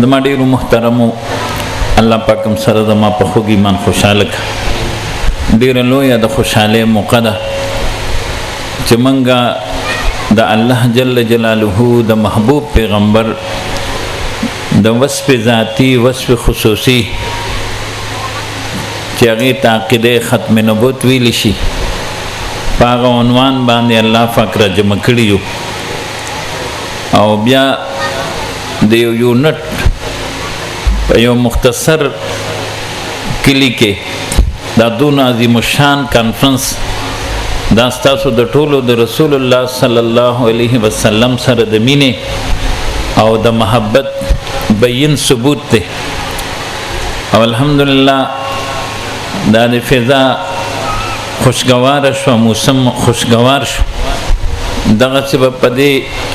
د ما ډیرو محترمو الله پاکم سره د ما په خوږ ایمان خوشاله ډیره لویه د خوشحالۍ موقع ده چې منګه د الله جل جلاله د محبوب پیغمبر د وصف ذاتی وصف خصوصي چې هغه تعقیده ختم نبوت ویل شي پاغه عنوان باندې الله فقره جمع کړیو او بیا د یو یونټ په یو مختصر کلی کې دا دون عظیم الشان کانفرنس دا ستاسو د ټولو د رسول الله صلی الله علیه وسلم سره د مینې او د محبت بین ثبوت ته او الحمدلله دا د فضا خوشگوار شو موسم خوشگوار شو دغه سبب په دې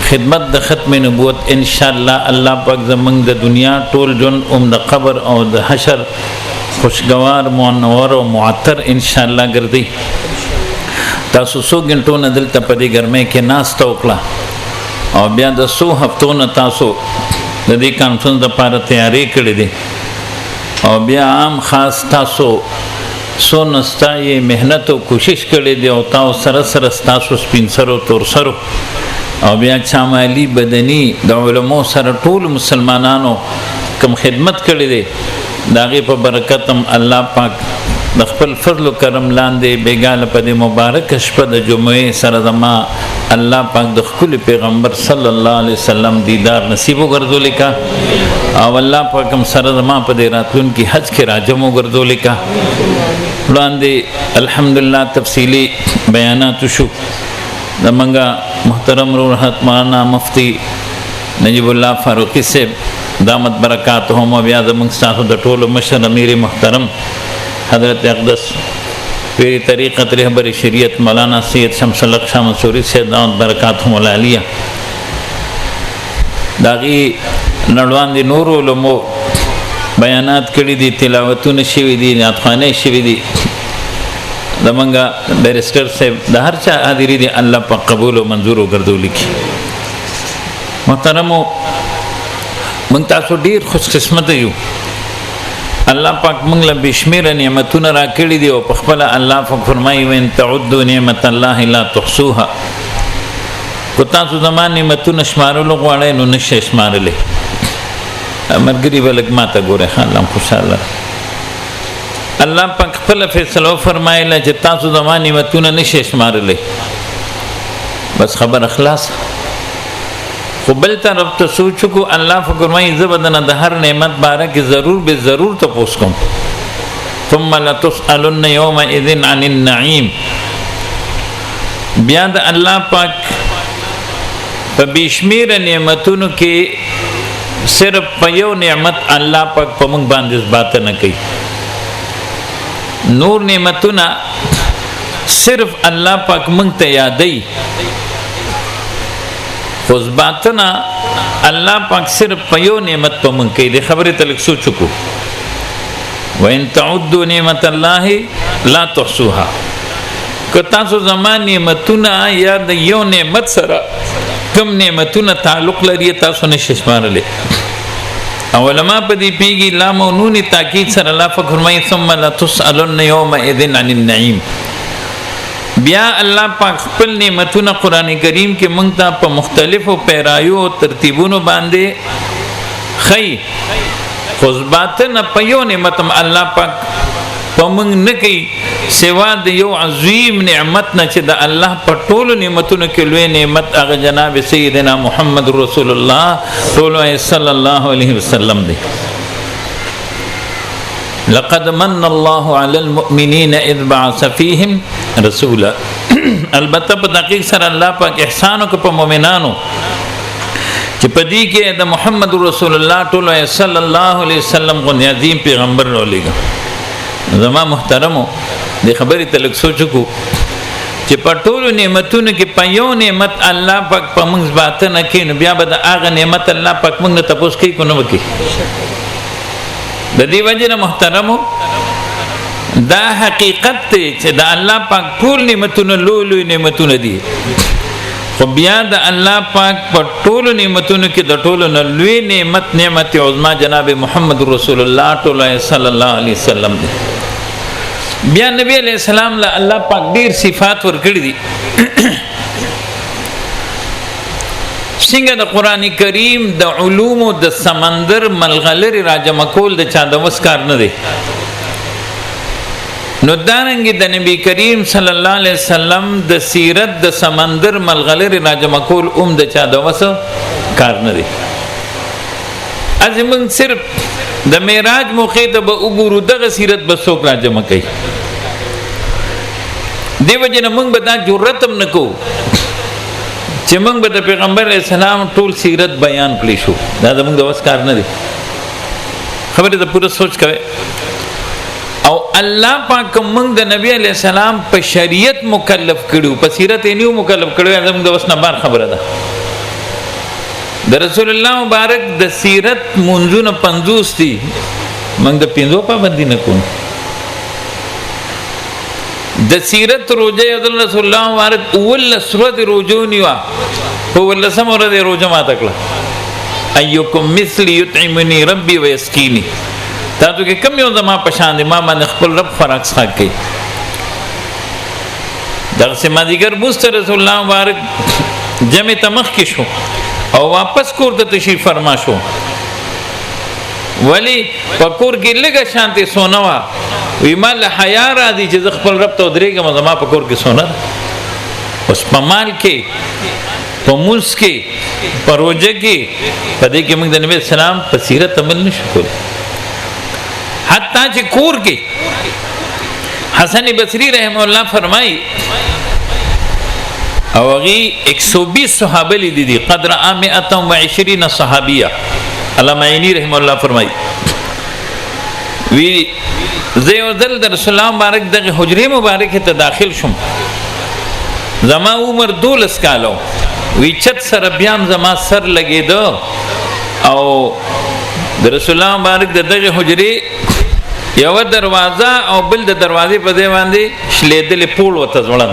خدمت د ختم نبوت ان شاء الله الله پاک زمنګ د دنیا ټول جون د قبر او د حشر خوشگوار منور او معطر ان شاء الله ګرځي تاسو سو غنټو نه دلته په دې ګرمه کې ناشته وکړه او بیا د سو هفتو نه تاسو د دې کانفرنس لپاره تیاری کړې دي او بیا عام خاص تاسو سو نستای مهنت او کوشش کړې دي او تاسو سره سره تاسو سپین سرو تور سرو او بیا چامالی بدني د علماء سره ټول مسلمانانو کوم خدمت کړې دي داغه په برکتم الله پاک د خپل فضل او کرم لاندې بیګاله په دې مبارک شپه د جمعې سره زما الله پاک د خپل پیغمبر صلی الله علیه وسلم دیدار نصیب وګرځولې کا او الله پاک هم سره زما په دې راتلون کې حج کې راجم وګرځولې کا وړاندې الحمدلله تفصیلی بیانات شو زمونږه محترم روحت مولانا مفتی نجیب الله فاروقی صاحب دامت برکاتهم او بیا زمونږ تاسو د ټولو مشر امیر محترم حضرت اقدس پیری طریقت رهبر شریعت مولانا سید شمس الحق شاه منصوری سے دعوت برکاتهم العالیہ داغي نړوان دي نور علماء بیانات کړي دي تلاوتونه شوي دي نعتخانه شوي دي دمنګا بیرستر صاحب د هر چا حاضری دي الله په قبول او منظور وګرځول کی محترمو من تاسو ډیر خوش قسمت یو الله پاک موږ له بشمیر نعمتونه را کړی دي او په خپل الله فرمایي وان تعدوا نعمت الله لا تحصوها کو تاسو زمان نعمتونه شمارلو غواړئ نو نشئ شمارلې مرګري ولګ ماته ګوره خلم خوشاله الله پاک خپل فیصله فرمایله چې تاسو زمان نعمتونه نشئ شمارلې بس خبر اخلاص خو بل طرف ته سوچ کو الله فرمایي زبدن د هر نعمت باره کې ضرور به ضرور ته پوس کوم ثم لتسالن يومئذ عن النعيم بیا د الله پاک په بشمیر نعمتونو کې صرف په یو نعمت الله پاک په موږ باندې ځبات نه کوي نور نعمتونه صرف الله پاک موږ ته یادای خوز باتنا الله پاک صرف په یو نعمت په مونږ کې د خبره تلک سوچو کو وان تعدوا نعمت الله لا تحصوها کتا سو زمان نعمتونه یا د یو نعمت سره کم نعمتونه تعلق لري تاسو نشئ شمارلې او علماء په دې پیږي لام او نون تاکید سره الله فرمایي ثم لا تسالون يومئذ عن النعيم بیا الله پاک خپل نعمتونه قران کریم کې مونږ ته په مختلفو پیرایو او ترتیبونو باندې خی خصباتنا په یو نعمتم الله پاک په مونږ نه کوي سوا د یو عظیم نعمت نه چې د الله په ټولو نعمتونو کې لوی نعمت هغه جناب سیدنا محمد رسول الله صلی الله علیه وسلم دی لقد من الله على المؤمنين اذ بعث فيهم رسولا البته په دقیق سره الله پاک احسان وکړ په مؤمنانو چې په دې کې د محمد رسول الله صلی الله علیه وسلم غو عظیم پیغمبر ولېګا زما محترمو د خبرې تلک سوچ کو چې په ټولو نعمتونو کې په یو نعمت الله پاک په موږ ځبات نه کوي نو بیا به د هغه نعمت الله پاک موږ نه تاسو کوي کو نه وکي د دې وجه محترمو دا حقیقت ته چې د الله پاک ټول نعمتونه لوی نعمتونه دي خو بیا د الله پاک په ټولو نعمتونو کې د ټولو نه لوی نعمت عظما جناب محمد رسول الله صلی الله علیه وسلم دی. بیا نبی علیہ السلام له الله پاک ډیر صفات ورکړي دي. څنګه د قران کریم د علوم د سمندر ملغلری راجم کول د چا د وسکار نه دی. نو دارنګ د نبی کریم صلی الله علیه وسلم د سیرت د سمندر ملغلری راجم کول د چا د وس کار نه دی. ازمن صرف د معراج موخه ته به وګورو دغه سیرت به څوک راجم کوي. دیو جن موږ به دا جرأت هم نکو چې موږ به د پیغمبر اسلام ټول سیرت بیان کړی شو. دا زموږ د وس کار نه دی. خبره ته پوره سوچ کوئ. او الله پاک موږ د نبی علی السلام په شریعت مکلف کړو، په سیرت یې نیو مکلف کړو. زموږ د وس نه بار خبره ده. د رسول الله مبارک د سیرت منځونه 50 دي، موږ د 50 پابندي نه کوو. د سیرت روزه د رسول الله مبارک اول سورۃ روزو نیوا په ول سمره د روزه ما تکړه ايکم مثلی یطعمنی ربی ويسقینی. تاسو کې کم یو زما پشان دي، ما باندې خپل رب فراق څخه کوي. دغه سما دیګر مست رسول الله مبارک جمع تمخ کې شو او واپس کور ته تشریف فرما شو. ولی پکور کې لګه شانته سونا وا وی مال حیا را دي چې خپل رب ته درېګم زما پکور کې سونا. اوس پمال کې پموس کې پروژه کې پدې کې موږ د نبی اسلام په سیرت عمل نشو کولای. حتی چې کور کې حسن بصری رحم الله فرمای او هغه 120 صحابه لیدي قدر 120 صحابیه. علامه عینی رحم الله فرمای وی زه ودل در رسول الله مبارک دغه حجره مبارکه ته داخل شوم. زما عمر 12 کالو. وی چت سره بیام زما سر لګیدو او د رسول الله مبارک دغه حجره یو دروازه او بل د دروازې په ځای باندې شلیدل پول وته ځوړن.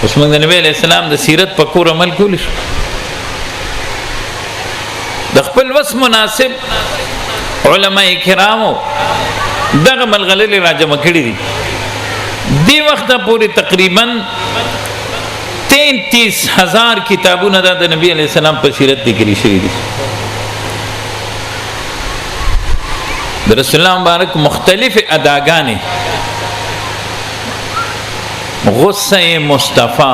اوس موږ د نبی علیہ السلام د سیرت په کور عمل کولی شو. د خپل وس مناسب علماء کرامو دغه ملغلل راجمه کړي دي. دی وخت پورې تقریبا 33,000 کتابونه د نبی علیہ السلام په سیرت لیکلي شوي دي. د رسول الله مبارک مختلف اداګانې غصه مصطفی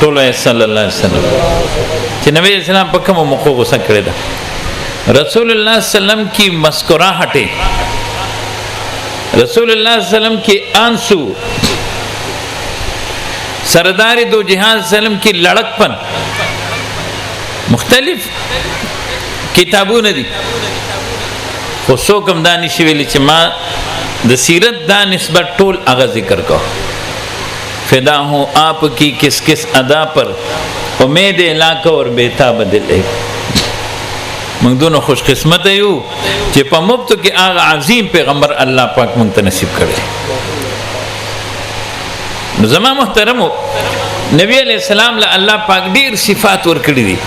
ټول صلی الله علیه وسلم چې نبی اسلام په کوم موخه غصه کړی ده. رسول الله سلام کی مسکراہٹیں، رسول اللہ سلام کی آنسو، سردار دو جہان سلام کی لڑک پن، مختلف کتابوں نے دی. خصو کم دانی شویلی چه ما د سیرت دا نسبت ټول اغا ذکر کو. فدا ہوں آپ کی کس کس ادا پر امید علاقہ اور بیتاب دل ہے. منگ دونوں خوش قسمت یو چې په مبتو کې آغا عظیم پیغمبر الله پاک منگ تنصیب کرے. زمان محترمو نبی علیہ السلام له الله پاک ډیر صفات ورکړي دي.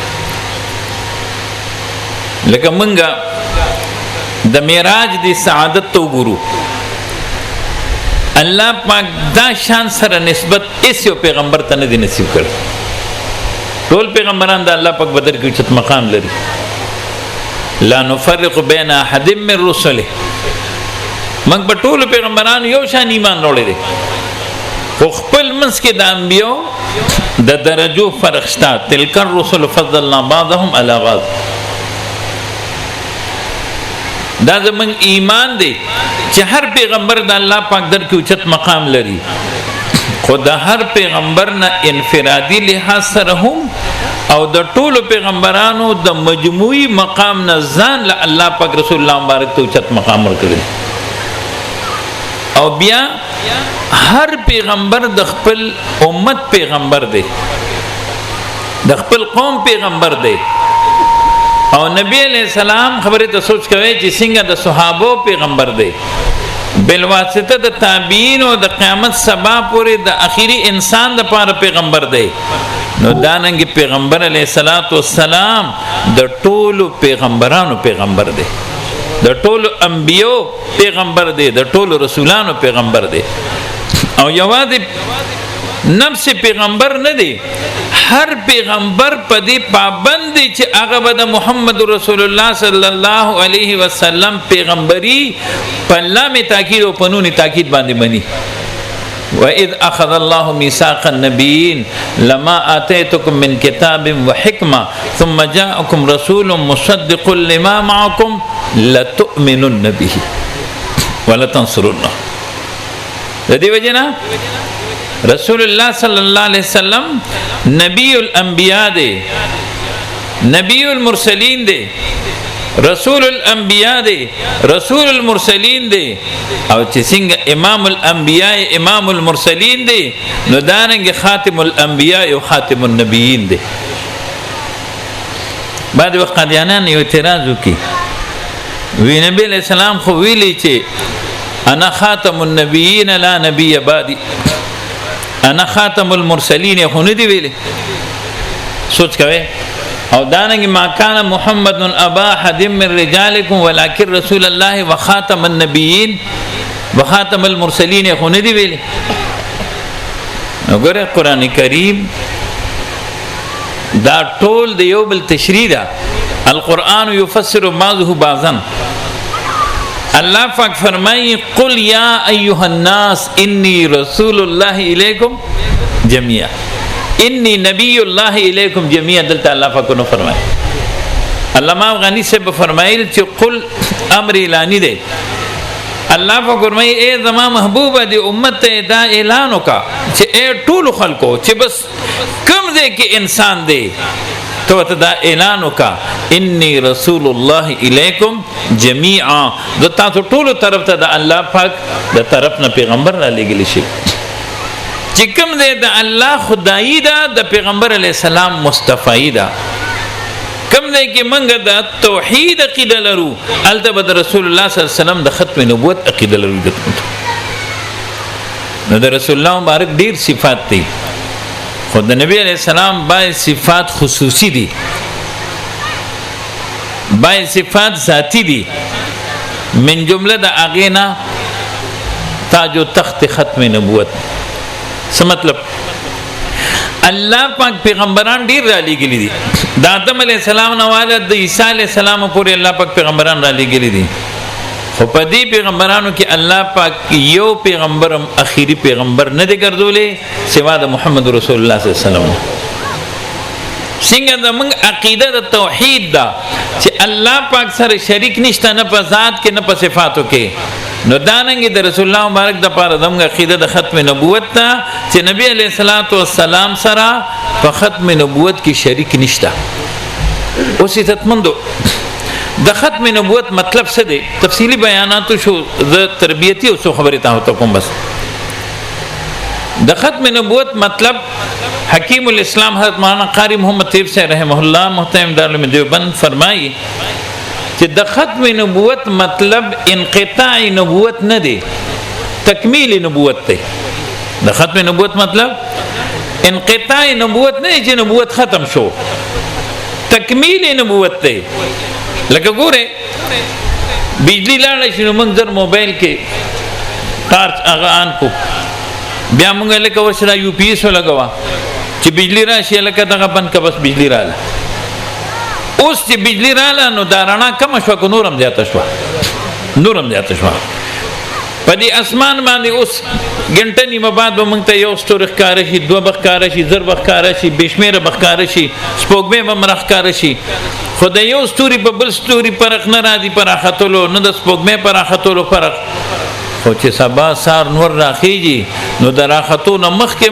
لکه منگا د معراج دی سعادت تو گرو الله پاک دا شان سره نسبت اس یو پیغمبر ته نه دی نصیب کړ. ټول پیغمبران د الله پاک بدر کې چت مقام لري. لا نفرق بین احد من رسله. موږ په ټول پیغمبرانو یو شان ایمان وروړي دي. خو خپل منځ کې د انبیو د درجو فرق شته. تلک الرسل فضلنا بعضهم علی بعض. دا زمون ایمان دی چې هر پیغمبر د الله پاک در کې اوچت مقام لري. خو د هر پیغمبر نه انفرادي لحاظ سره هم او د ټولو پیغمبرانو د مجموعي مقام نه ځان له الله پاک رسول الله مبارک ته اوچت مقام ورکړي. او بیا هر پیغمبر د خپل امت پیغمبر دی، د خپل قوم پیغمبر دی. او نبی علیہ السلام خبره ته سوچ کوي چې څنګه د صحابه پیغمبر دی بالواسطه د تابعین او د قیامت سبا پورې د اخیری انسان د پاره پیغمبر دی نو داننګ پیغمبر علیه الصلاۃ والسلام د ټولو پیغمبرانو پیغمبر دی د ټولو انبیو پیغمبر دی د ټولو رسولانو پیغمبر دی او یوازې نفس پیغمبر نه دی هر پیغمبر په دې پابند دی چې هغه به د محمد رسول الله صلی الله علیه وسلم پیغمبري په لام تاکید او په نون تاکید باندې مني وَإِذْ أَخَذَ اللَّهُ مِيثَاقَ النَّبِيِّينَ لَمَا آتَيْتُكُم مِّن كِتَابٍ وَحِكْمَةٍ ثُمَّ جَاءَكُمْ رَسُولٌ مُصَدِّقٌ لِّمَا مَعَكُمْ لَتُؤْمِنُنَّ بِهِ وَلَتَنصُرُنَّهُ د دې وجنه رسول الله صلی الله علیه وسلم نبی الانبیاء دی نبی المرسلین دی رسول الانبیاء دی رسول المرسلین دی او چې څنګه امام الانبیاء امام المرسلین دی نو دانګ خاتم الانبیاء او خاتم النبیین دی بعد وخت قادیانان یو اعتراض وکي وی نبی علیہ السلام خو ویلی چې انا خاتم النبیین لا نبی بعدی انا خاتم المرسلین خو نه دی ویلی سوچ کوئ او دانګ ما کان محمد ابا احد من رجالکم ولکن رسول الله وخاتم النبیین وخاتم المرسلین خو نه دی ویلی وګوره قران کریم دا ټول د یو بل تشریح ده القرآن یفسر بعضه بعضا الله پاک فرمایي قل یا ایها الناس انی رسول الله الیکم جميعا انی نبی الله الیکم جميعا دلته الله پاک نو فرمایي علامہ غنی سے فرمایل چې قل امر اعلانی دی الله پاک فرمایي اے زما محبوب دی امت ته دا اعلان وکا چې اے ټول خلکو چې بس کم دې کې انسان دی تو دا اعلان وکا انی رسول الله الیکم جميعا د تاسو ټول طرف ته د الله پاک د طرف نه پیغمبر را لګل شي چې کوم دې د الله خدای دا د پیغمبر علی السلام مصطفی دا کوم دې کې منګه د توحید عقیده لرو الته بد رسول الله صلی الله علیه وسلم د ختم نبوت عقیده لرو نو د رسول الله مبارک ډیر صفات دي خود نبی علیہ السلام باید صفات خصوصی دی باید صفات ذاتی دی من جمله دا اغینا تاج و تخت ختم نبوت څه مطلب الله پاک پیغمبران ډیر را لېږلي دي د آدم علیہ السلام نه والا د عیسی علیہ السلام پورې الله پاک پیغمبران را لېږلي دي خو په دې پیغمبرانو کې الله پاک یو پیغمبرم اخیری پیغمبر نه دی ګرځولې سوا د محمد رسول الله صلی الله علیه وسلم څنګه د موږ عقیده د توحید دا چې الله پاک سره شریک نشته نه په ذات کې نه په صفاتو کې نو دانګ د رسول الله مبارک د پاره د موږ عقیده د ختم نبوت ته چې نبی علیہ الصلوۃ والسلام سره په ختم نبوت کې شریک نشته اوس عزتمندو د ختم نبوت مطلب څه دی تفصیلی بیانات شو د تربیتی او خبرې ته کوم بس د ختم نبوت مطلب حکیم الاسلام حضرت مولانا قاری محمد طیب سے رحمہ اللہ محترم دارالعلوم دیوبند فرمائی چې د ختم نبوت مطلب انقطاع نبوت نه دی تکمیل نبوت دی د ختم نبوت مطلب انقطاع نبوت نه چې نبوت ختم شو تکمیل نبوت دی لکه ګوره بجلی لاړه شنو موږ در موبایل کې قارچ اغان کو بیا موږ لکه ورسره یو پی ایس لګوا چې بجلی راشي لکه دغه بند کا بس بجلی رااله اوس چې بجلی رااله نو دارانا کم شو کو نورم زیاته شو په دې اسمان باندې اوس غنټه نیمه بعد به موږ ته یو ستوري ښکار شي دوه بخکار شي زر بخکار شي بشمیره بخکار شي سپوږمۍ به مرخکار شي خدای یو ستوري په بل ستوري فرق نه راځي پر اخاتلو نه د سپوږمۍ پر اخاتلو فرق خو چې سبا سار نور راخیږي نو د راختو نه مخکې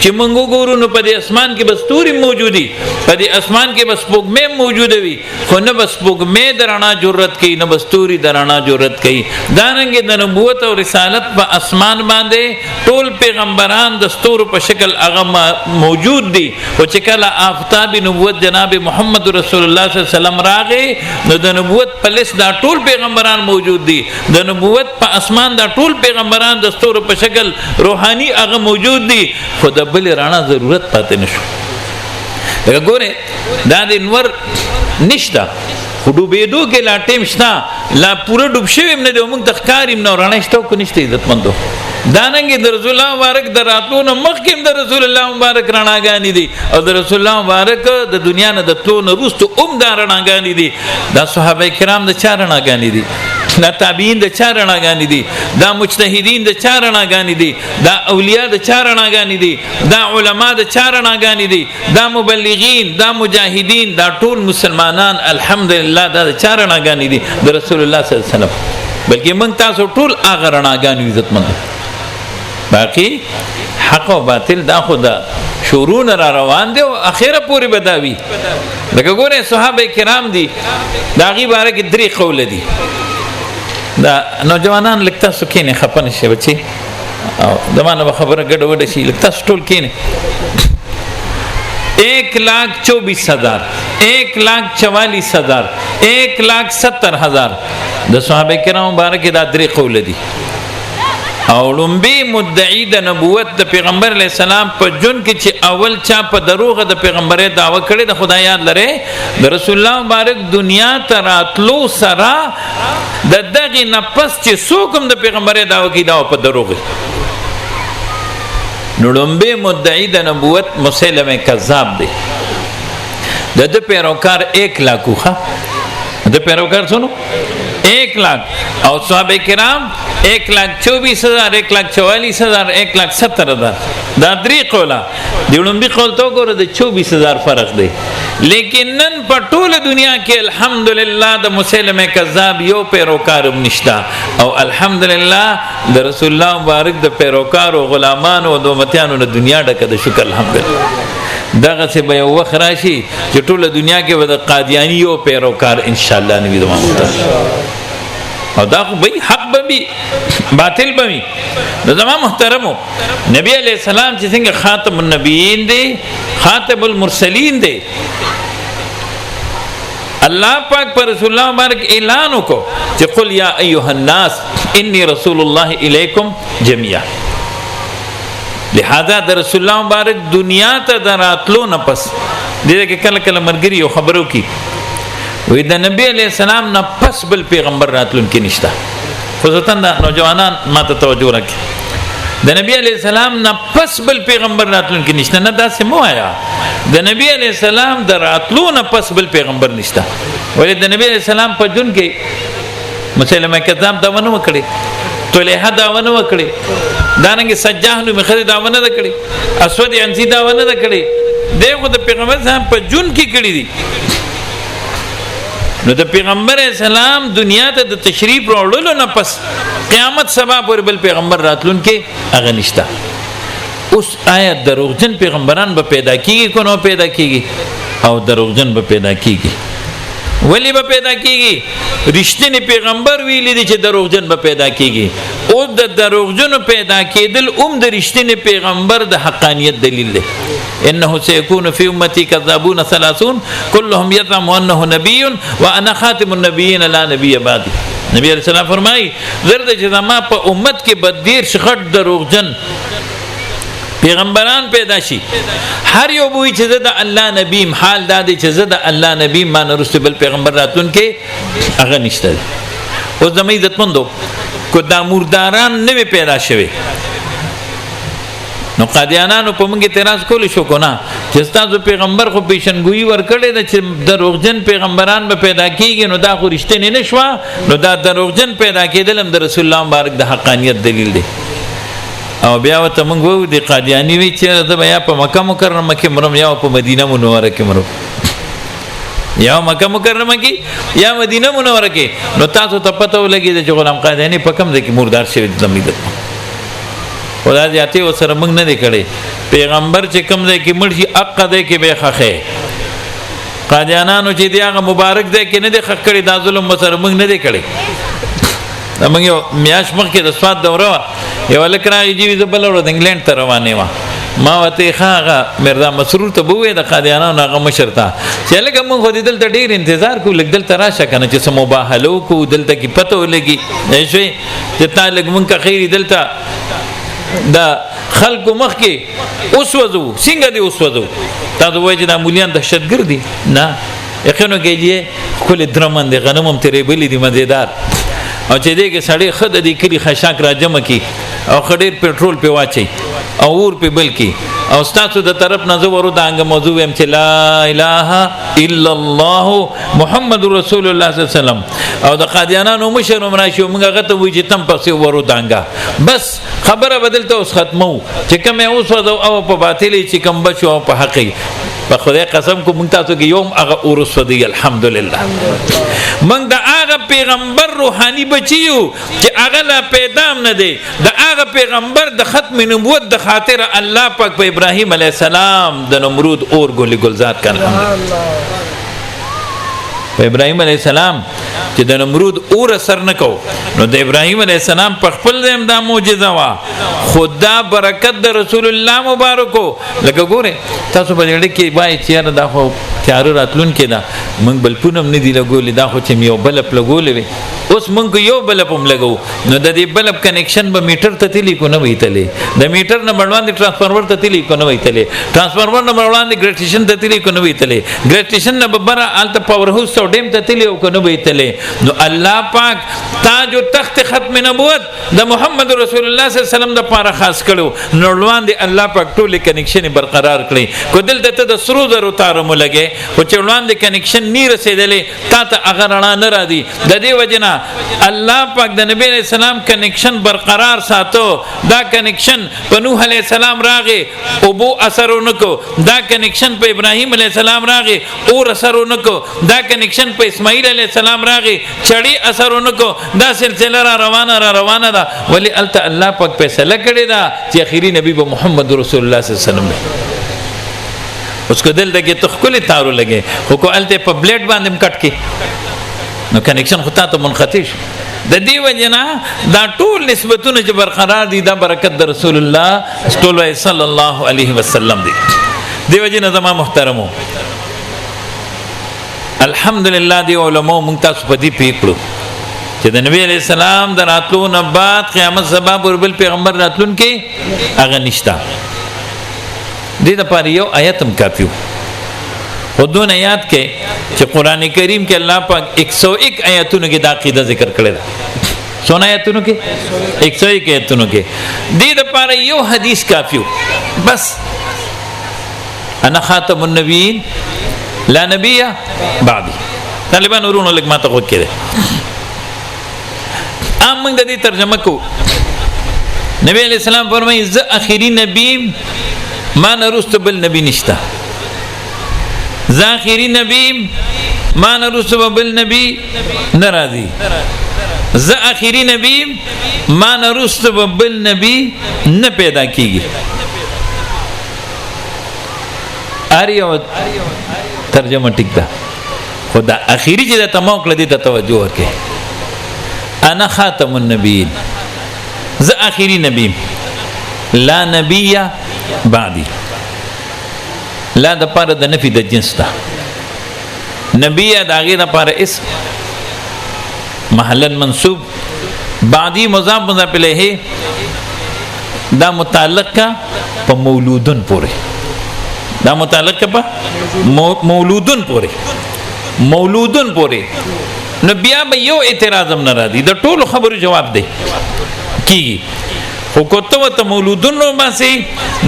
چې موږ وګورو نو په دې اسمان کې بس ستوري موجودي په دې اسمان کې بس سپوږمۍ موجوده وي خو نه بس سپوږمۍ درنا جرأت کوي نه بس ستوري درنا جرأت کوي دانګ د نبوت او رسالت په اسمان باندې ټول پیغمبران د ستورو په شکل هغه موجود دي او چې کله آفتاب نبوت جناب محمد رسول الله صلی الله علیه وسلم راغی نو د نبوت په لست دا ټول پیغمبران موجود دي د نبوت په اسمان دا ټول پیغمبران د ستورو په شکل روحاني هغه موجود دي خو د بل رڼا ضرورت پاتې نشو لکه ګوره دا د نور نشته خو ډوبېدو کې لا ټیم شته لا پوره ډوب شوی هم نه دی موږ د ښکار هم نه رڼا شته که نشته عزتمندو داننګې د رسول الله مبارک د راتلو نه مخکې هم د رسول الله مبارک رڼاګانې دي او د رسول الله مبارک د دنیا نه د تلو نه وروسته هم دا رڼاګانې دي دا صحابه کرام د چا رڼاګانې دي دا تابعین د چا رڼاګانې دي دا مجتهدین د چا رڼاګانې دي دا اولیاء د چا رڼاګانې دي دا علما د چا رڼاګانې دي دا مبلغین دا مجاهدین دا ټول مسلمانان الحمدلله دا د چا رڼاګانې دي د رسول الله صلی الله علیه وسلم بلکې موږ تاسو ټول هغه رڼاګانې عزتمند باقی حق او باطل دا خدا شورون را روان دي او اخیره پوری بداوی لکه ګوره صحابه کرام دي دا غي باره کې درې قول دي دا نوجوانان لکتا سکینه خپن شي بچي او دمانه خبره ګډ وډ شي لکتا ټول کینه 1,24,000 1,44,000 1,70,000 د صحابه کرام مبارک دا درې قول دي او لومبي مدعی د نبوت د پیغمبر علی السلام په جون کې چې اول چا په دروغه د پیغمبري دعوه کړې د خدای یاد لره د رسول الله مبارک دنیا ته راتلو سره د دغه نفس چې څوک د پیغمبري دعوه کوي دا په دروغه نو لومبي مدعی د نبوت مسلمه کذاب دی د پیروکار 1 लाख د پیروکار سنو 1 लाख او صحابه کرام 1,24,000 1,44,000 1,70,000 دا درې قوله دی لومبي قول تو ګوره د 24,000 فرق دی لیکن نن په ټوله دنیا کې الحمدلله د مسلمه کذاب یو پیروکار نشتا او الحمدلله د رسول الله مبارک د پیروکار او غلامان او دومتیانو د دنیا ډکه د شکر الحمدلله دغه څه به یو وخت راشي چې ټوله دنیا کې به د قادیانی یو پیروکار ان شاء الله نبی محمد او دا خو به حق به باطل به د زما محترمو نبی علیہ السلام چې څنګه خاتم النبیین دی خاتم المرسلین دی الله پاک پر رسول الله مبارک اعلان وکړو چې قل یا ایها الناس انی رسول الله الیکم جميعا لہذا د رسول الله مبارک دنیا ته دراتلو نه پس دغه کله کله مرګري یو خبرو کی وې د نبی علیہ السلام نه پس بل پیغمبر راتلون کې نشتا خصوصا د نوجوانان ماته توجه راکړي د نبی علیہ السلام نه پس بل پیغمبر راتلون کې نشتا نه دا سمو آیا د نبی علیہ السلام د راتلو نه پس بل پیغمبر نشتا ولې د نبی علیہ السلام په جون کې مسلمه کذاب دا ونه وکړي طلحه دا ونه وکړي دانګه سجاح نو مخه دا ونه وکړي اسود انسی دا ونه وکړي دغه د پیغمبر صاحب په جون کې کړي دي نو د پیغمبر اسلام دنیا ته د تشریف راوړلو نه پس قیامت سبا پر بل پیغمبر راتلون کې اغه نشتا اوس آیت دروغجن پیغمبران به پیدا کیږي کو نو پیدا کیږي او دروغجن به پیدا کیږي ولی به پیدا کیږي رښتینی پیغمبر ویلی دي چې دروغجن به پیدا کیږي او د دروغجن پیدا کېدل د رښتینی پیغمبر د حقانیت دلیل دی انه سيكون في امتي كذابون 30 كلهم يزعم انه نبي وانا خاتم النبيين لا نبي بعدي نبی علیہ السلام فرمای زرد چې زما په امت کې بدیر شخړ دروغجن پیغمبران پیدا شي هر یو وی چې د الله نبی حال دا دی چې د الله نبی مان رسول پیغمبر راتون کې هغه نشته او زمې عزتمندو کو د مرداران نه پیدا شوی نو قادیانانو په موږ اعتراض کولی شو کو نه چې تاسو پیغمبر خو پیشنګوئی ورکړی د چې دروغجن پیغمبران به پیدا کیږي نو دا خو رښتینی نشوه نو دا دروغجن پیدا کېدل هم د رسول الله مبارک د حقانیت دلیل دی او بیا ته موږ وو د قادیانی وی چې د بیا په مکه مکرمه کې مرم یا په مدینه منوره کې مرم یا مکه مکرمه کې یا مدینه منوره کې نو تاسو ته پته ولګي چې غلام قادیانی په کوم ځای کې مردار شوی د زمیدت خدا ذاتی و سره موږ نه دی کړي پیغمبر چې کوم ځای کې مړ شي حق دی کې به خخه قادیانانو چې دی هغه مبارک دی کې نه دی خخ کړي دا ظلم سره موږ نه دی کړي دا موږ یو میاش مخ کې د سواد دوره یو لکرا یی جی زبل ورو د انګلند ته روانه و ما وته خاغه مرزا مسرور ته بوې د قادیانانو هغه مشر ته چې لکه مونږ خو دلته ډیر انتظار کوو لګ دلته راشه کنه چې سمو باهلو کو دلته کی پته ولګي شوي چې تا لګ مونږ کا خیر دلته دا خلق مخ کې اوس وځو څنګه دی اوس وځو تاسو وایي چې دا مولیان دهشتګردي نه یقینو کېږي خپل درمن دي غنمم تیرې بلی دي مزیدار او چې دې کې سړی خد دي کلی خشاک را جمع کی او خډیر پېټرول په واچي او اور په بل کی او ستاسو د طرف نه زه ورو دانګ موضوع هم چې لا اله الا الله محمد رسول الله صلی الله علیه وسلم او د قادیانانو مشر مراشي موږ غته وی چې تم پسې ورو دانګا بس خبره بدلته اوس ختمو چې کوم اوس او په باطلی چې کوم بچو او په حقي په خدای قسم کو مونږ تاسو کې یوم هغه اورس ودی الحمدلله مونږ د هغه پیغمبر روحاني بچیو چې هغه لا پیدا نه دی د هغه پیغمبر د ختم نبوت د خاطر الله پاک په ابراهیم علیه السلام د نمرود اور ګل گلزار کړل په ابراهیم علیه السلام چې د نمرود اور اثر نکو نو د ابراهیم علیه السلام په خپل ځم دا معجزه وا خدا برکت د رسول الله مبارکو لکه ګوره تاسو په دې کې وای چې دا خو تیار راتلون کې دا موږ بل پونم نه دی لګولې دا خو چې یو بل په لګولې وي اوس موږ یو بل په لګو نو د دې بل کنیکشن به میټر ته تلی کو نه ویتلې د میټر نه بړوان ټرانسفارمر ته تلی کو نه ویتلې ټرانسفارمر نه بړوان ګریټیشن ته تلی کو نه ویتلې ګریټیشن نه ببره الته پاور هاوس او ډیم ته تلی کو نه ویتلې نو الله پاک تاج او تخت ختم نبوت د محمد رسول الله صلی الله علیه وسلم د پاره خاص کړو نو روان دي الله پاک ټول کنیکشن برقرار کړي کو دل ته د سرو درو تارمو لګي او چې روان دي کنیکشن نی رسیدلې تا ته اگر رڼا نه را دي د دې وجنا الله پاک د نبی علیہ السلام کنیکشن برقرار ساتو دا کنیکشن په نوح علیہ السلام راغې او بو اثرونکو دا کنیکشن په ابراهیم علیہ السلام راغې او اثرونکو دا کنیکشن په اسماعیل علیہ السلام راغې چړی اثرونکو دا سلسله را روانه ده ولی الته الله پاک فیصله کړی دا چې اخیری نبی به محمد رسول الله صلی الله علیه وسلم اس کو دل دګه تخکل تارو لګي خو کو الته په بلیډ باندې کټ کی نو کنیکشن خطا ته منقطع د دې وجنا دا ټول نسبتونه چې برقرار دي دا برکت د رسول الله صلی الله علیه وسلم دي دی وجنا زما محترمو الحمدلله دی علماء مونږ تاسو په دې پیکړو چې د نبی علیہ السلام د راتلو نه بعد قیامت سبب وربل پیغمبر راتلون کې هغه نشتا دې د پاره یو آیت هم کافیو خودون آیات کې چې قران کریم کې الله پاک 101 آیاتونو کې دا عقیده ذکر کړی دا سونه آیاتونو کې 101 آیاتونو کې دې د پاره یو حدیث کافیو بس انا خاتم النبیین لا نبی بعدی طالبان ورونو لګ ماته غوږ کړي ام موږ د دې ترجمه کو نبی علیہ السلام فرمایي ز اخیری نبی ما نرست بل نبی نشتا ز اخیری نبی ما نرست بل نبی ناراضی ز اخیری نبی ما نرست بل نبی نه پیدا کیږي اریو ترجمه ټیک ده خدا اخیری چې د تمام کړه دې ته توجه وکړه انا خاتم النبیین ز اخیری نبی لا نبی بعدی لا د پاره د نفی د جنس ده نبی د هغه د پاره اسم محلا منصوب بعدی مضاف مضاف الیه دا متعلق کا په مولودن پورې دا متعلق کا په مولودن پورې نو بیا به یو اعتراض هم نه را دي د ټولو خبرو جواب دی کیږي خو کوته ته مولودون نو ماسي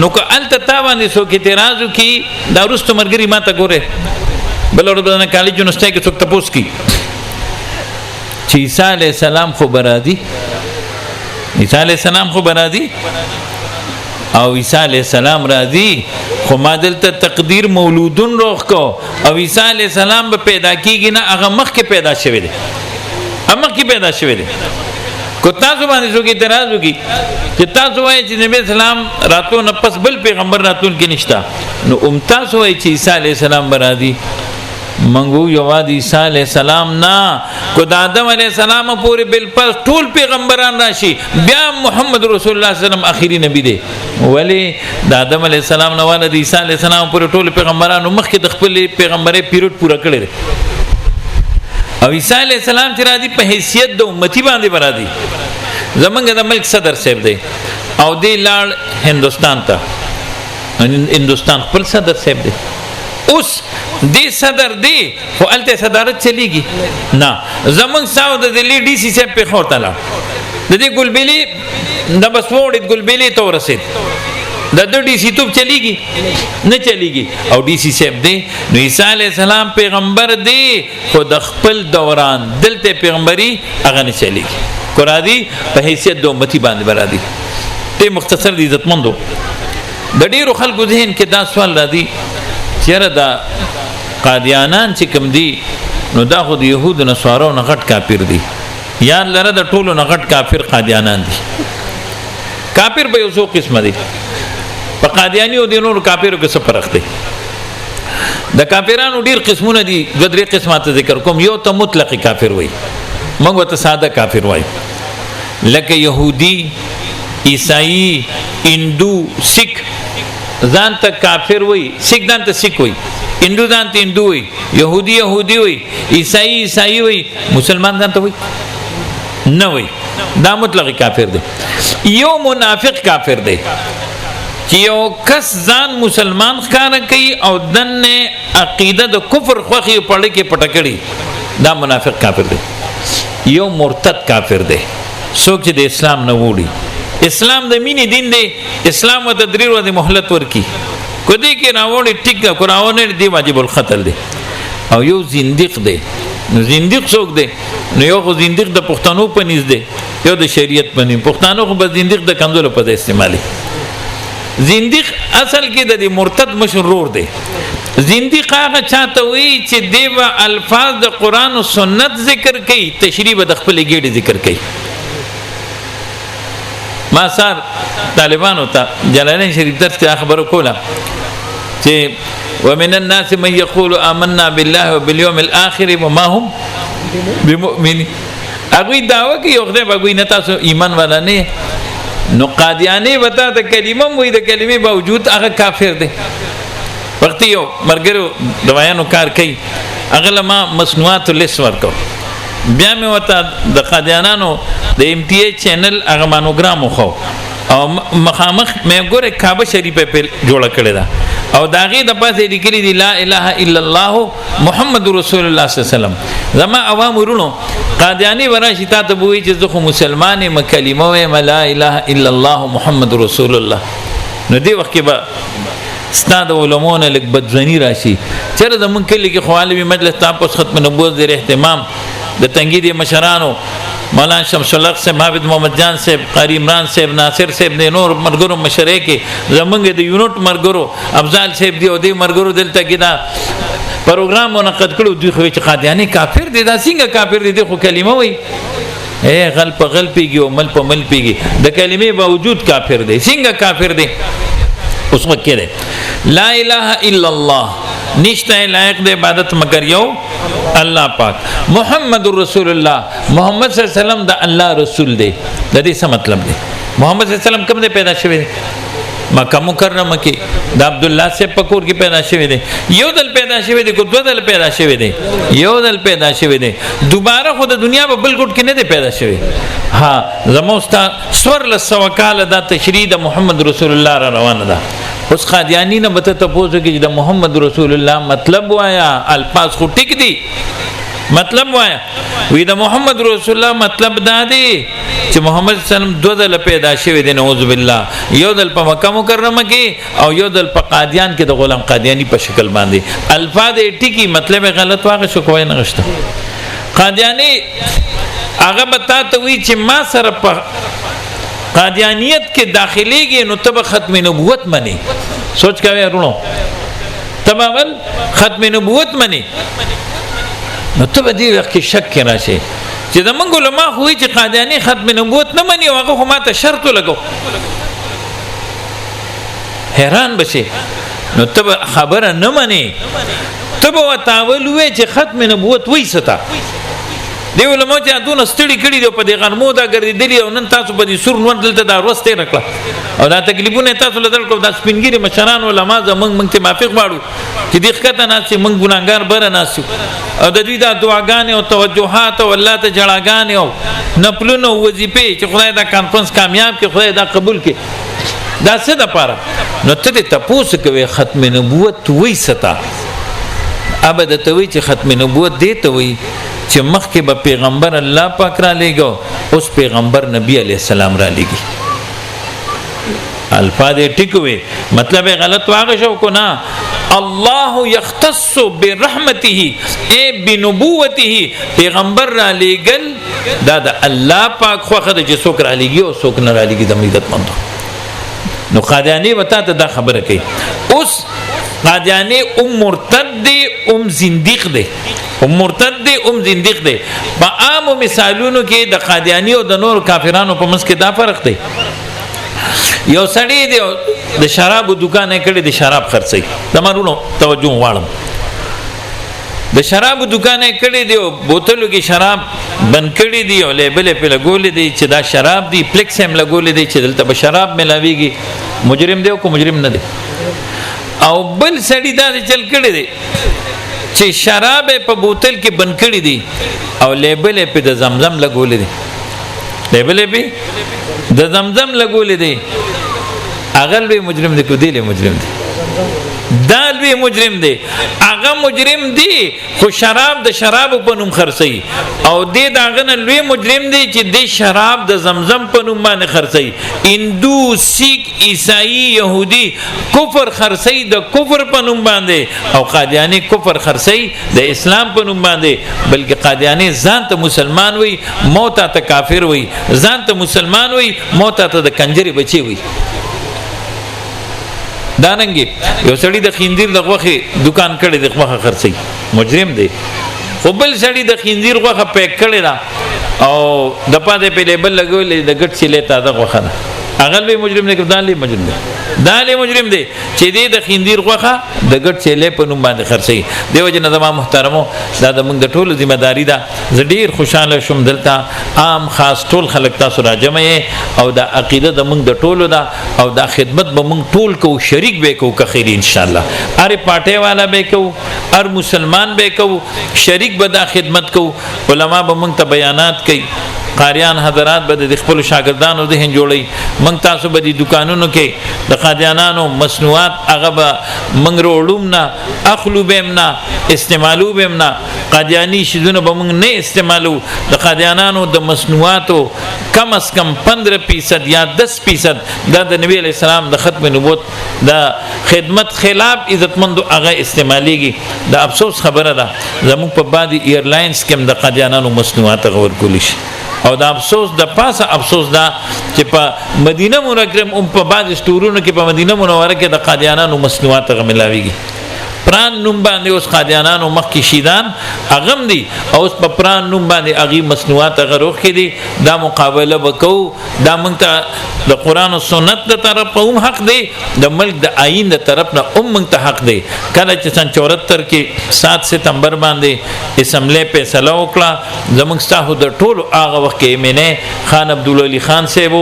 نو که الته تا باندې څوک اعتراض وکي دا رستو مرګري ماته ګوره بل ور بدن کالج یونیورسيټي کې څوک تاسو کی چې عیسی علی السلام خو برادي عیسی علی السلام خو برادي او عیسی علی السلام راضي خو ما دلته تقدیر مولودون روخ کو او عیسی علی السلام به پیدا کیږي نه هغه مخ کې پیدا شوی دی امخ کې پیدا شوی دی کو تاسو باندې څوک اعتراض وکي چې تاسو وایي چې نبی اسلام راتلو نه پس بل پیغمبر راتلون کې نشتا نو تاسو وایي چې عیسی علی السلام برادي منګو یواد عیسی علی السلام نه کو د آدم علی السلام پورې بل پس ټول پیغمبران راشي بیا محمد رسول الله صلی الله علیه وسلم اخیری نبی دی ولی د آدم علیه السلام نه والا د عیسی علیه السلام پورې ټول پیغمبرانو مخکې د خپل پیغمبري پیریډ پوره کړی دی او عیسی علیه السلام چې راځي په حیثیت د امتی باندې برادي زمونږ د ملک صدر صاحب دی او دی لاړ هندوستان ته هندوستان خپل صدر صاحب دی اوس دی صدر دی خو الته صدارت چلیږي نه زمونږ ساو د دلی ډي سي صاحب په خور ته لاړ د دې ګلبلی د بسوړې ګلبلی ته ورسید د ډي سي توپ چلیږي نه چلیږي او ډي سي صاحب دی نو عیسی علیه السلام پیغمبر دی خو د خپل دوران دلته پیغمبري هغه نه چلیږي قرآنی په حیثیت د امتی باندې برادي ته مختصر دي عزتمندو د ډیرو خلکو ذهن کې دا سوال راځي چیرې دا قادیانان چې کوم دي نو دا خو د يهودو نصارو نه غټ کافر دي یا لره د ټولو نه غټ کافر قادیانان دي کافر به یو څو قسمه دي په قادیانی او د نور کافرو کې څه فرق دی د کافرانو ډیر قسمونه دي د درې قسمه ذکر کوم یو ته مطلق کافر وای موږ ته ساده کافر وای لکه يهودي عیسائی هندو سکھ ځان ته کافر وای سکھ ځان ته سکھ وای هندو ځان ته هندو وای يهودي وای عیسائی وای مسلمان ځان ته وای نه وای دا مطلق کافر دی یو منافق کافر دی چې یو کس ځان مسلمان ښکاره کوي او دنه عقیده د کفر خوخي پړې کې پټکړي دا منافق کافر دی یو مرتد کافر دی څوک چې د اسلام نه وړي اسلام د مینې دین دی اسلام د درې ورځې مهلت ورکی کدی کې راوړي ټیک کو راوړي دی واجب القتل دی او یو زنديق دی نو زنديق څوک دی نو یو خو زنديق د پښتنو په نيز دی یو د شریعت په نيز پښتنو خو به زنديق د کمزورو په استعمالي زنديق اصل کې د مرتد مشرور دی زنديق هغه چاته وی چې دیو الفاظ د قران او سنت ذکر کوي تشریح د خپل ګډي ذکر کوي ما سار طالبانو ته جلالین شریف درس ته خبرو کوله چې ومن الناس من يقول آمنا بالله وباليوم الاخر وما هم بمؤمنين اغوی دعوه کوي یو خدای بغوی نه تاسو ایمان والا نه نو قادیانی وتا د کلمه وې د کلمې باوجود هغه کافر دی وخت یو مرګرو دوايانو کار کوي هغه لما مصنوعات لیس ورکو بیا مې وتا د قادیانانو د ام ټي ای چینل هغه مانوګرام خو او مخامخ مې ګوره کعبه شریفه په جوړه کړی دا او داغه د پاسه لیکلي دی لا اله الا الله محمد رسول الله صلی الله علیه وسلم زما عوام ورونو قادیانی ورشي ته بوې چې زه مسلمان یم کلمه و لا اله الا الله محمد رسول الله نو دی وخت کې به استاد علماونه لک بدزنی راشي چیرې زمون کلی کې خوالوی مجلس تاسو ختم نبوت د اهتمام د تنګید مشرانو مولانا شمس الله صاحب حافظ محمد جان صاحب قاری عمران صاحب ناصر صاحب د نور مرګرو مشرې کې زمونږ د یونټ مرګرو افضل صاحب دی او د مرګرو دلته کې دا پروګرام منعقد کړو دوی خو چې قادیانی کافر دي دا څنګه کافر دي خو کلمه وای غل په غل پیږي او مل په مل پیږي د کلمې باوجود کافر دي څنګه کافر دي اوس وکړه لا اله الا الله نشته لایق د عبادت مگر یو الله پاک محمد رسول الله محمد صلی الله علیه وسلم د الله رسول دی د دې څه مطلب دی محمد صلی الله علیه وسلم کوم دی پیدا شوی مکه مکرمه کې د عبد الله سے پکور کې پیدا شوی دی یو دل پیدا شوی دی کو دو دل پیدا شوی دی یو دل پیدا شوی دی دوباره خو د دنیا په بل ګټ کې نه دی پیدا شوی ها زموستا سور لسوکاله د تشریح د محمد رسول الله را روانه ده اوس قادیانی نه بته تاسو کې د محمد رسول الله مطلب وایا الفاظ خو ټیک دي مطلب وایا وی د محمد رسول الله مطلب دا دی چې محمد صلی الله علیه وسلم دو دل پیدا شوی دی نعوذ بالله یو دل په مکه مکرمه کې او یو دل په قادیان کې د غلام قادیانی په شکل باندې الفاظ ټیکی مطلب غلط واغه شو کوی نه غشته قادیانی هغه بتا ته وی چې ما سره په قادیانیت کې داخليږي نو تب ختم نبوت منی سوچ کوي ورونو تمامل ختم نبوت منی نو تب دې وخت کې شک راشي چې د منګو لما خو چې قادیانی ختم نبوت نه منی هغه خو ماته شرط لګو حیران بشي نو تب خبره نه منی تب وتاول وې چې ختم نبوت وې ستا دی علماء چې دونه ستړي کړي دی په دې غرمو دا ګرځېدلي او نن تاسو په دې سور نور دلته دا ورځ تېره کړه او دا تکلیفونه تاسو له درکړو دا سپینګیري مشران علما زمونږ ته معافي غواړو چې دې ښکته ناستې موږ ګناهګار بره ناستو او د دوی دا دعاګانې او توجهات او الله ته جړاګانې او نفلونه او وظیفې چې خدای دا کانفرنس کامیاب کړي خدای دا قبول کړي دا څه دپاره نو ته دې تپوس کوې ختم نبوت وایي ستا ابد ته وایي چې ختم نبوت دې ته وایي چې مخکې به پیغمبر الله پاک را لېږو اوس پیغمبر نبی علیه السلام را لېږي الفاظ ټیکوي مطلب غلط واغ شو کو نا الله يختص برحمته اي بنبوته پیغمبر را لېګل دا د الله پاک خوخه د څوک را لېږي او څوک نه را لېږي د عزت مند نو قادیانی وتا ته دا خبره کوي اوس قادیانی مرتد دی زنديق دی مرتد دی زنديق دی په عام مثالونو کې د قادیانی او د نور کافرانو په منځ کې دا فرق دی یو سړی دی د شراب دکان کړي د شراب خرڅي تمرونو توجه واړم د شراب دکان کړي دی بوتلو کې شراب بند کړي دی او لیبل په لګول دی چې دا شراب دی پلیکس هم لګول دی چې دلته به شراب ملاويږي مجرم دی او کو مجرم نه دی او بل سړی دا چل کړي دی چې شراب په بوتل کې بند کړي دی او لیبل په د زمزم لګول دی لیبل په د زمزم لګول دی اغل به مجرم دی کو دی له مجرم دی دال به مجرم دی هغه مجرم دی خو شراب د شراب په نوم خرڅي او دې داغه نه لوی مجرم دی چې د شراب د زمزم په نوم باندې خرڅي هندو سیک عیسائی يهودي کفر خرڅي د کفر په نوم باندې او قادیانی کفر خرڅي د اسلام په نوم باندې بلکې قادیانی ځان ته مسلمان وي موت ته کافر وي ځان ته مسلمان وي موت ته د کنجري بچي وي داننګي یو سړی د خندیر د غوخه دکان کړي د غوخه خرڅي مجرم دی خو بل سړی د خندیر غوخه پیک کړي دا او د پاده په لیبل لګولې د ګټ چلې تا د غوخه نه اغل به مجرم نه کړه دالې مجرم دی دالې مجرم دی چې د خندیر غوخه د ګټ چلې په نوم باندې خرڅي دیو جن زما محترمو دا د موږ د ټولو ذمہ داری ده زډیر خوشاله شوم دلته عام خاص ټول خلک تاسو راجمع او د عقیده د موږ د ټولو ده او د خدمت به موږ ټول کو شریک به کو که خیر ان شاء الله اره پټه والا به کو هر مسلمان به کو شریک به د خدمت کو علما به موږ ته بیانات کوي قاریان حضرات به د خپل شاګردانو د هن جوړي موږ تاسو به د دکانونو کې د قادیانانو مصنوعات هغه به موږ وروړم نه اخلو بهم نه استعمالو بهم نه قادیانی شیدونه به موږ نه استعمالو د قادیانانو د مصنوعاتو کم از کم 15% یا 10% د نبی علی السلام د ختم نبوت د خدمت خلاف عزتمند هغه استعماليږي د افسوس خبره ده زموږ په بعضی ایرلاینز کې د قادیانانو مصنوعات غور کولی شي او دا افسوس د پاسه افسوس دا چې په مدینه منوره په بعض سټورونو کې په مدینه منوره کې د قادیانانو مصنوعات غملاويږي پران نوم باندې اوس قادیانانو مخکې شیدان اغم دي او اوس په پران نوم باندې اغي مصنوعات غروخ کې دي دا مقابله وکاو دا مونږ ته د قران او سنت د طرف هم حق دی د ملک د آئین د طرف نه مونږ ته حق دی کله چې سن 74 کې 7 ستمبر باندې اسمبلی فیصله وکړه زمونږ ستاسو د ټولو هغه وخت کې مینه خان عبدالعلی خان صاحب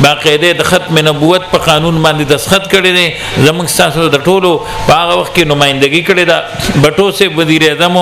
باقاعده د ختم نبوت په قانون باندې دستخط کړی دی زمونږ ستاسو د ټولو په هغه وخت کې نمائندګي کړی دا بټو سے وزیر اعظم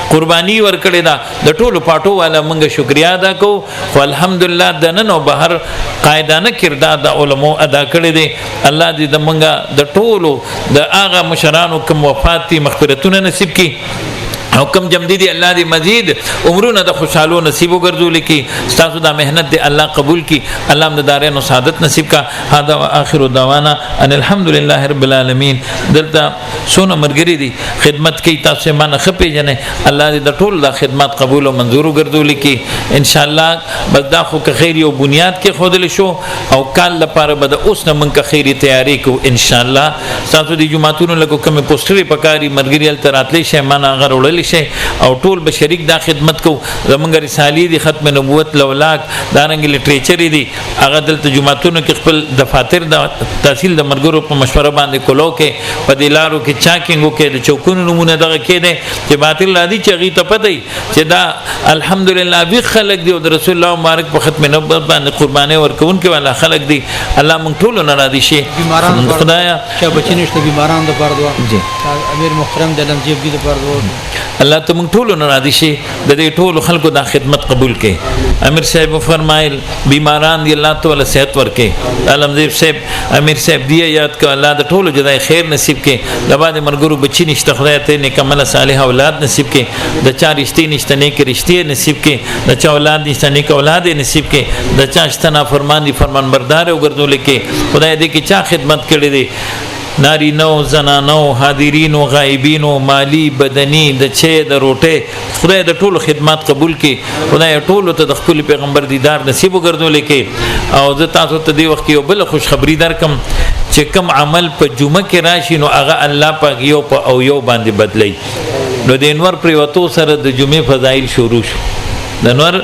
قربانی ور کړی دا د ټولو پټو والا موږ شکریا ادا کو خو الحمدلله د نن او بهر قائدانه کردار د علماء ادا کړی دی الله دې د موږ د ټولو د هغه مشرانو کوم وفات دي مغفرتونه نصیب کړي حکم جمدیدی الله دی مزید عمرونه د خوشالو نصیب وګرځول کی تاسو دا مهنت دی الله قبول کی الله د دارین سعادت نصیب کا هذا واخر دعوانا ان الحمدلله رب العالمین دلته سونه مرګری دی خدمت کی تاسو من خپې جنې الله دې د ټول د خدمت قبول او منظور وګرځول کی ان شاء الله بس دا خو که خیر او بنیاد کې خودل شو او کال لپاره بد اوس نه من که خیری تیاری کو ان شاء الله تاسو د جمعتونو لکه کوم پوسټری پکاري مرګری ال تراتلی شی من هغه وړل شي او ټول به شریک دا خدمت کو زمونږ رسالې دي ختم نبوت لولاک دارنګ لټریچر دي هغه دلته جمعتونو کې خپل دفاتر د تحصیل د مرګرو په مشوره باندې کولو کې په دلارو کې چاکینګو کې د چوکونو نمونه دغه کې دي چې باطل را دي چې غي ته پته چې دا الحمدلله وی خلق دی او د رسول الله مبارک په ختم نبوت باندې قرباني ورکون کې والا خلق دي الله مونږ ټول نه را دي شي خدایا چې بچینشته بیماران د پاره جی امیر محترم د لمجیب دی پردو الله ته مونږ ټول نه را دي شي د دې ټول خلکو د خدمت قبول کړي امیر صاحب فرمایل بیماران دی الله تعالی صحت ورکړي علمزیب صاحب امیر صاحب دی یاد ک الله د ټول جزای خیر نصیب کړي د باندې مرګرو بچی نشته خدای ته نیکمل صالح اولاد نصیب کړي د چا رښتې نشته نیک رښتې نصیب کړي د چا اولاد نشته نیک اولاد نصیب کړي د چا شتنا فرمان دي فرمان بردار او ګرځول کړي خدای دې کې چا خدمت کړي دي ناری نو زنانو حاضرین او غایبین او مالی بدنی د چه د روټه خدای د ټولو خدمات قبول کړي خدای ټولو ته د خپل پیغمبر دیدار نصیب وګرځول کړي او زه تاسو ته دی وخت یو بل خوش خبری درکم چې کوم عمل په جمعه کې راشي نو هغه الله پاک یو په او یو باندې بدلی نو د انور پر وته سره د جمعه فضایل شروع شو د نور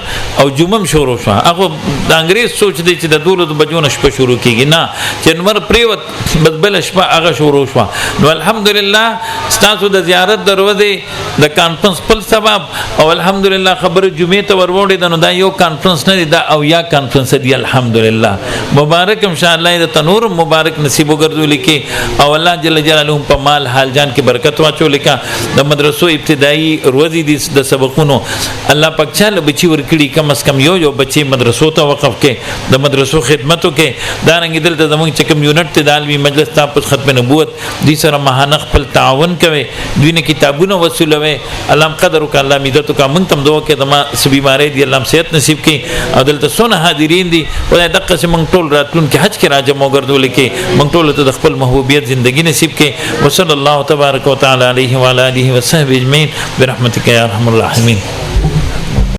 او جمعه شروع شو هغه د انګريز سوچ دی چې د دولت بجونه شپه شروع کیږي نه چې نور پریوت بدبل شپه هغه شروع شو نو الحمدلله ستاسو د زیارت دروازه د کانفرنس په سبب او الحمدلله خبر جمعه ته وروړې د نو دا یو کانفرنس نه دا او یا کانفرنس دی الحمدلله مبارک ان شاء الله د تنور مبارک نصیب وګرځول کی او الله جل جلاله په مال حال جان کې برکت واچو لیکا د مدرسو ابتدایي روزي د سبقونو الله پاک چاله بچی ورکړي کم از کم یو بچی مدرسو ته وقف کې د مدرسو خدمتو کې دا رنګ دل ته زموږ چې کوم یونټ ته دالوي مجلس تاسو ختم نبوت دي سره ماهانه خپل تعاون کوي دوی نه کتابونه وصولوي الله قدر وک الله مدد وک موږ تم دوه کې دما سبي ماره دي الله صحت نصیب کړي او دلته سونه حاضرین دي ولای دغه چې موږ ټول راتلون کې حج کې راځم او ګرځول کې موږ ټول ته د خپل محبوبیت ژوندۍ نصیب کړي وصلی الله تبارک وتعالى علیه و علی اله وصحبه اجمعین برحمتک یا ارحم الراحمین